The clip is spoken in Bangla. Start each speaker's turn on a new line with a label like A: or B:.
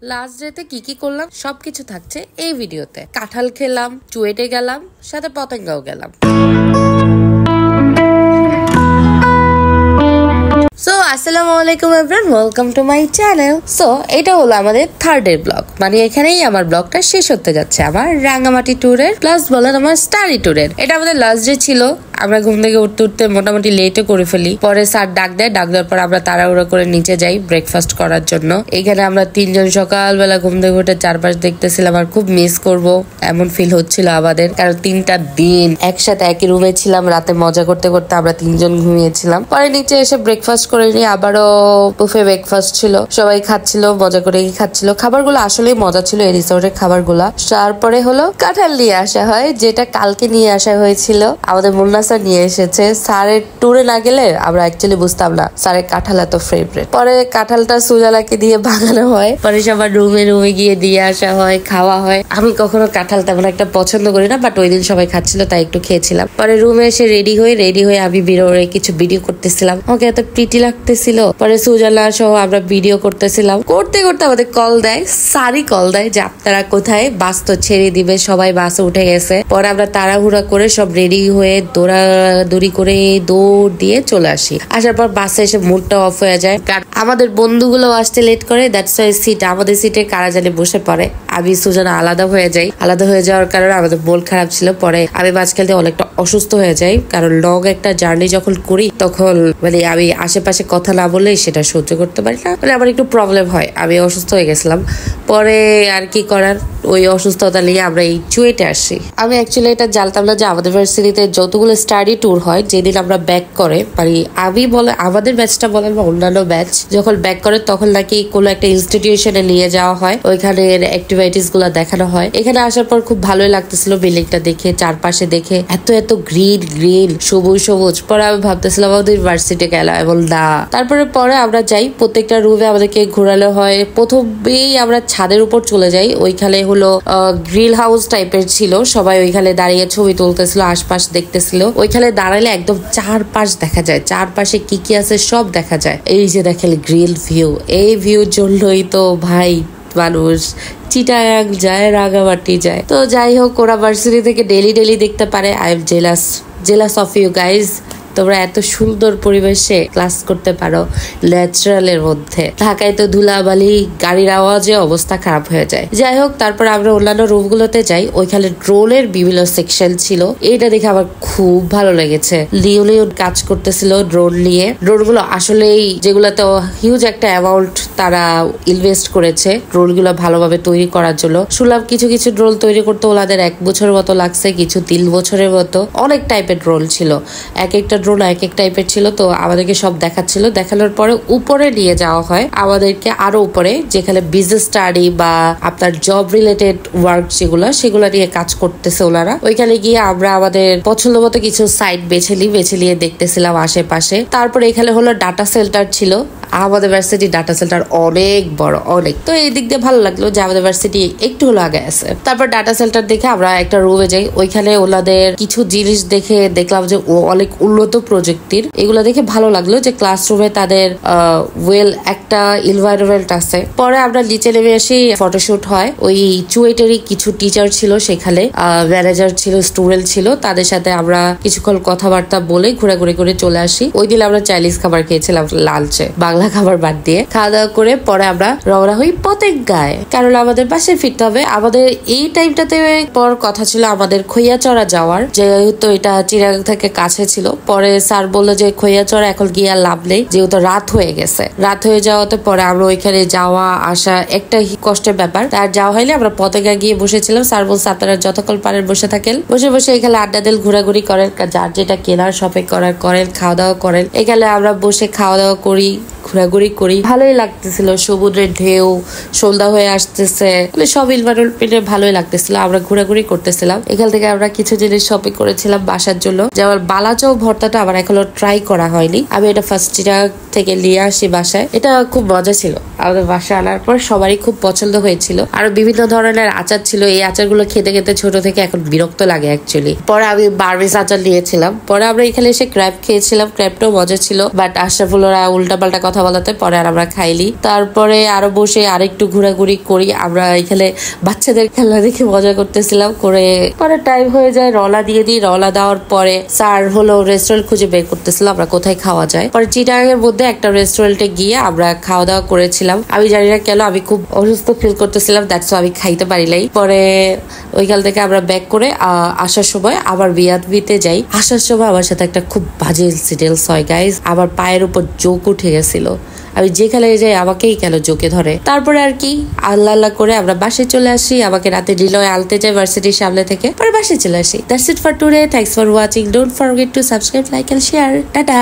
A: লাস্ট ডেতে কি করলাম সবকিছু থাকছে এই ভিডিওতে। কাঁঠাল খেলাম, চুয়েটে গেলাম, সাথে পতেঙ্গাও গেলাম। সো আসসালামু আলাইকুম everyone, welcome to my channel. So এটা হলো আমাদের থার্ড ডে ব্লগ, মানে এখানেই আমার ব্লগটা শেষ হতে যাচ্ছে। আমার রাঙ্গামাটি ট্যুরের প্লাস বলেন আমার স্টাডি ট্যুরের। এটা আমাদের লাস্ট ডে ছিল। আমরা ঘুম থেকে উঠতে উঠতে মোটামুটি লেটও করে ফেলি। পরে স্যার ডাক দেওয়ার পর আমরা তাড়াহুড়ো করে নিচে যাই ব্রেকফাস্ট করার জন্য। এখানে আমরা তিনজন সকালবেলা ঘুম থেকে উঠে চারপাশ দেখতেছিলাম, আর খুব মিস করব এমন ফিল হচ্ছিল আমাদের, কারণ 3টা দিন একসাথে একই রুমে ছিলাম। রাতে মজা করতে করতে আমরা 3জন ঘুমিয়েছিলাম। পরে নিচে এসে ব্রেকফাস্ট করে নিয়ে আবারও বুফে ব্রেকফাস্ট ছিল, সবাই খাচ্ছিল, মজা করে খাচ্ছিল। খাবারগুলো আসলে মজা ছিল এই রিসোর্টের খাবারগুলা। তারপরে হলো কাঁঠাল নিয়ে আসা হয়, যেটা কালকে নিয়ে আসা হয়েছিল। আমাদের মুন্না স্যার নিয়ে এসেছে। স্যারের ট্যুরে না গেলে আমরা অ্যাকচুয়ালি বুঝতাম না স্যারের কাঁঠাল এত ফেভারিট। পরে কাঁঠালটা সুজালাকে দিয়ে ভাঙানো হয়, পরে সবার রুমে গিয়ে দিয়ে আসা হয়, খাওয়া হয়। আমি কখনো কাঁঠাল তেমন একটা পছন্দ করি না, বাট ওই দিন সবাই খাচ্ছিল তাই একটু খেয়েছিলাম। পরে রুমে এসে রেডি হয়ে আমি বেরোয় কিছু ভিডিও করতেছিলাম। আমাকে এত প্রিটি লাগতেছিল। পরে সুজালা সহ আমরা ভিডিও করতেছিলাম। করতে করতে আমাদের কল দেয়, স্যারই কল দেয় যে আপনারা কোথায়, বাস তো ছেড়ে দিবে, সবাই বাসে উঠে গেছে। পরে আমরা তাড়াহুড়া করে সব রেডি হয়ে দৌড়াদৌড়ি করে দৌড় দিয়ে চলে আসি। আসার পর বাসে এসে মুডটা অফ হয়ে যায়, কারণ আমাদের বন্ধুগুলো আসতে লেট করে। দ্যাটস ওয়াই আমাদের সিটে কারা জানি বসে পড়ে। আমি সুজানা আলাদা হয়ে যাই। আলাদা হয়ে যাওয়ার কারণে আমাদের মন খারাপ ছিল। পরে আমি মাঝখানে অনেকটা অসুস্থ হয়ে যাই, কারণ লং একটা জার্নি যখন করি তখন মানে আমি আশেপাশে কথা না বললে সেটা সহ্য করতে পারি না, মানে আমার একটু প্রবলেম হয়। আমি অসুস্থ হয়ে গেছিলাম। পরে আর কি করার, ওই অসুস্থতা নিয়ে আমরা এই চুয়েটে আসি। আমি অ্যাকচুয়ালি এটা জানতাম না যে আমাদের ভার্সিটিতে যতগুলো স্টাডি ট্যুর হয়, যেদিন আমরা ব্যাক করে মানে আমি বলে আমাদের ব্যাচটা বলেন বা অন্যান্য ব্যাচ যখন ব্যাক করে তখন নাকি কোনো একটা ইনস্টিটিউশনে নিয়ে যাওয়া হয়, ওইখানের অ্যাক্টিভিটিস গুলা দেখানো হয়। এখানে আসার পর খুব ভালোই লাগতেছিল বিল্ডিংটা দেখে, চারপাশে দেখে এত গ্রিন সবুজ। পরে আমি ভাবতেছিলাম আমাদের ইউনিভার্সিটি গেল এবং না। পরে আমরা যাই, প্রত্যেকটা রুমে আমাদেরকে ঘোরানো হয়। প্রথমেই আমরা ছাদের উপর চলে যাই। ওইখানে হলো গ্রিল হাউস টাইপের ছিল, সবাই ওইখানে দাঁড়িয়ে ছবি তুলতেছিল, আশপাশ দেখতেছিল। ওইখানে দাঁড়ালে একদম চারপাশ দেখা যায়, চারপাশে কি আছে সব দেখা যায়। এই যে দেখেন গ্রিল ভিউ, এই ভিউর জন্যই তো ভাই মানুষ চিটাগাং যায়, রাঙামাটি যায়। তো যাই হোক, ওরা ভার্সিটি থেকে ডেলি দেখতে পারে। I am jealous of you guys. তোমরা এত সুন্দর পরিবেশে ক্লাস করতে পারো ন্যাচারালের মধ্যে। ঢাকায় তো ধুলাবালি, গাড়ির আওয়াজে অবস্থা খারাপ হয়ে যায়। যাই হোক, তারপর আমরা অন্যান্য রুমগুলোতে যাই। ওইখানে ড্রোনের বিভিন্ন সেকশন ছিল, এটা দেখে আমার খুব ভালো লেগেছে। লিও কাজ করতেছিল ড্রোন নিয়ে। ড্রোনগুলো আসলেই যেগুলোতে হিউজ একটা অ্যামাউন্ট তারা ইনভেস্ট করেছে ড্রোনগুলো ভালোভাবে তৈরি করার জন্য। শুনলাম কিছু ড্রোন তৈরি করতে ওনাদের 1 বছর মতো লাগছে, কিছু 3 বছরের মতো। অনেক টাইপের ড্রোন ছিল, এক একটা ড্রোন এক এক টাইপের ছিল। তো আমাদেরকে সব দেখাচ্ছিল। দেখানোর পরে উপরে নিয়ে যাওয়া হয় আমাদেরকে, আরো উপরে, যেখানে বিজনেস স্টাডি বা আপনার জব রিলেটেড ওয়ার্ক সেগুলো নিয়ে কাজ করতেছে ওনারা। ওইখানে গিয়ে আমরা আমাদের পছন্দ মতো কিছু সাইট বেছে নিয়ে দেখতেছিলাম আশেপাশে। তারপরে এখানে হলো ডাটা সেন্টার ছিল। আমাদের ভার্সিটি ডাটা সেন্টার অনেক বড়, অনেক। তো এই দিক দিয়ে ভালো লাগলো যে আমাদের ভার্সিটি একটু হলো আগে আছে। তারপর ডাটা সেন্টার দেখে আমরা একটা রুমে যাই। ওইখানে ওনাদের কিছু জিনিস দেখলাম যে অনেক উন্নত প্রযুক্তির। এগুলো দেখে ভালো লাগলো যে ক্লাসরুমে তাদের একটা এনভায়রনমেন্ট আছে। পরে আমরা নিচে নেমে আসি, ফটোশুট হয়। ওই চুয়েটেরই কিছু টিচার ছিল সেখানে, ম্যানেজার ছিল, স্টুডেন্ট ছিল। তাদের সাথে আমরা কিছুক্ষণ কথাবার্তা বলে ঘোরাঘুরি করে চলে আসি। ওই দিন আমরা চাইনিজ খাবার খেয়েছিলাম লাঞ্চে, বাংলা খাবার বাদ দিয়ে। খাওয়া দাওয়া করে পরে আমরা রওনা হই পতেঙ্গায়, কারণ আমাদের বাসে ফিরতে হবে। আমাদের এই টাইমটাতে পর কথা ছিল আমাদের খৈয়াচড়া যাওয়ার, যেহেতু এটা চিরাং থেকে কাছে ছিল। পরে স্যার বললো যে খৈয়াচড়া এখন গিয়ে আর লাভ নেই, যেহেতু রাত হয়ে গেছে। রাত হয়ে যাওয়াতে পরে আমরা ওইখানে যাওয়া আসা একটা কষ্টের ব্যাপার। তার যাওয়া হয়নি, আমরা পতেঙ্গা গিয়ে বসেছিলাম। স্যার বলছে আপনারা যতক্ষণ পারেন বসে থাকেন, বসে এখানে আড্ডা দেন, ঘোরাঘুরি করেন, যার যেটা কেনার শপিং করেন, খাওয়া দাওয়া করেন। এখানে আমরা বসে খাওয়া দাওয়া করি, ঘোরাঘুরি করি। ভালোই লাগতেছিল, সমুদ্রের ঢেউ, সন্ধ্যা হয়ে আসতেছে, সব এনভায়রনমেন্টে ভালোই লাগতেছিল। আমরা ঘোরাঘুরি করতেছিলাম। এখান থেকে আমরা কিছু জিনিস শপিং করেছিলাম বাসার জন্য, যেমন বালাচাও ভর্তাটা আমার এখনো ট্রাই করা হয়নি। আমি এটা ফার্স্ট থেকে নিয়ে আসি বাসায়। এটা খুব মজা ছিল। আমাদের বাসায় আনার পর সবারই খুব পছন্দ হয়েছিল। আরো বিভিন্ন ধরনের আচার ছিল। এই আচারগুলো খেতে ছোট থেকে এখন বিরক্ত লাগে অ্যাকচুয়ালি। পরে আমি বার্মিজ আচার নিয়েছিলাম। পরে আমরা এখানে এসে ক্র্যাব খেয়েছিলাম, ক্র্যাবটাও মজা ছিল। বাট আশরাফুল ওরা উল্টাপাল্টা কথা কথা বলাতে পরে আর আমরা খাইলি। তারপরে আরো বসে আরেকটু ঘোরাঘুরি করি। আমরা এখানে বাচ্চাদের খেলা দেখে মজা করতেছিলাম, করে পরে টাইম হয়ে যায়, রওনা দিয়ে দিই। রওনা দেওয়ার পরে স্যার হলো রেস্টুরেন্ট খুঁজে বের করতেছিল আমরা কোথায় খাওয়া যায়। পরে চিটাগাং এর মধ্যে একটা রেস্টুরেন্টে গিয়ে আমরা খাওয়া দাওয়া করেছিলাম। আমি জানি না কেন আমি খুব অসুস্থ ফিল করতেছিলাম, দ্যাটস আমি খাইতে পারি নাই। পরে ওইখান থেকে আমরা ব্যাক করে আসার সময় আবার বিয়াতে যাই। আসার সময় আমার সাথে একটা খুব বাজে ইনসিডেন্টস হয় গাইজ। আমার পায়ের উপর জোক উঠে গেছিল। আমি যেখানে যাই আমাকেই কেন জোকে ধরে। তারপরে আর কি আল্লাহ আল্লাহ করে আমরা বাসায় চলে আসি। আমাকে রাতে রিলয়ে আনতে যায় ভার্সিটির সামনে থেকে, পরে বাসায় চলে আসি। That's it for today. Thanks for watching. Don't forget to subscribe, like and share. Tata.